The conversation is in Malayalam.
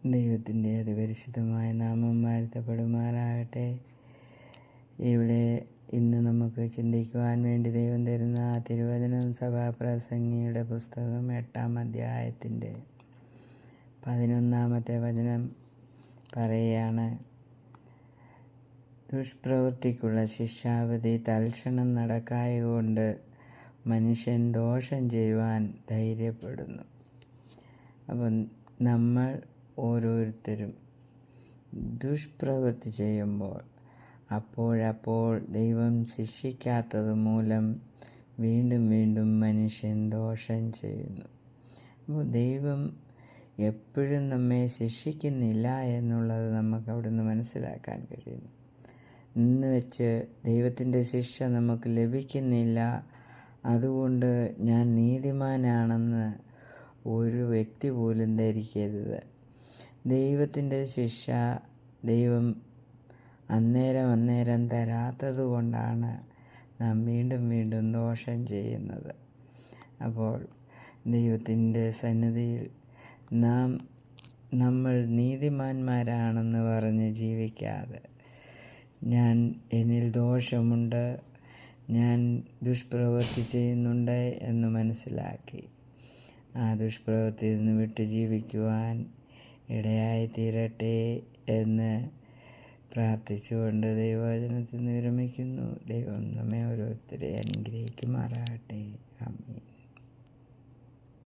ദൈവത്തിൻ്റെ അതിപരിശുദ്ധമായ നാമം വാഴ്ത്തപ്പെടുമാറാകട്ടെ. ഇവിടെ ഇന്ന് നമുക്ക് ചിന്തിക്കുവാൻ വേണ്ടി ദൈവം തരുന്ന തിരുവചനം സഭാപ്രസംഗിയുടെ പുസ്തകം 8-ാം അധ്യായത്തിൻ്റെ 11-ാമത്തെ വചനം പറയുകയാണ്: ദുഷ്പ്രവൃത്തിക്കുള്ള ശിക്ഷാവിധി തൽക്ഷണം നടക്കായകൊണ്ട് മനുഷ്യൻ ദോഷം ചെയ്യുവാൻ ധൈര്യപ്പെടുന്നു. അപ്പം നമ്മൾ ഓരോരുത്തരും ദുഷ്പ്രവൃത്തി ചെയ്യുമ്പോൾ അപ്പോഴപ്പോൾ ദൈവം ശിക്ഷിക്കാത്തത് മൂലം വീണ്ടും വീണ്ടും മനുഷ്യൻ ദോഷം ചെയ്യുന്നു. അപ്പോൾ ദൈവം എപ്പോഴും നമ്മെ ശിക്ഷിക്കുന്നില്ല എന്നുള്ളത് നമുക്ക് അവിടുന്ന് മനസ്സിലാക്കാൻ കഴിയുന്നു. ഇന്ന് വെച്ച് ദൈവത്തിൻ്റെ ശിക്ഷ നമുക്ക് ലഭിക്കുന്നില്ല, അതുകൊണ്ട് ഞാൻ നീതിമാനാണെന്ന് ഒരു വ്യക്തി പോലും ധരിക്കരുത്. ദൈവത്തിൻ്റെ ശിക്ഷ ദൈവം അന്നേരം തരാത്തത് കൊണ്ടാണ് നാം വീണ്ടും വീണ്ടും ദോഷം ചെയ്യുന്നത്. അപ്പോൾ ദൈവത്തിൻ്റെ സന്നിധിയിൽ നമ്മൾ നീതിമാന്മാരാണെന്ന് പറഞ്ഞ് ജീവിക്കാതെ, എന്നിൽ ദോഷമുണ്ട്, ഞാൻ ദുഷ്പ്രവൃത്തി ചെയ്യുന്നുണ്ട് എന്ന് മനസ്സിലാക്കി ആ ദുഷ്പ്രവൃത്തിയിൽ നിന്ന് വിട്ട് ജീവിക്കുവാൻ ഇടയായി തീരട്ടെ എന്ന് പ്രാർത്ഥിച്ചുകൊണ്ട് ദൈവവചനത്തിൽ നിന്ന് വിരമിക്കുന്നു. ദൈവം നമ്മെ ഓരോരുത്തരെ അനുഗ്രഹിക്കുമാറാകട്ടെ. ആമേൻ.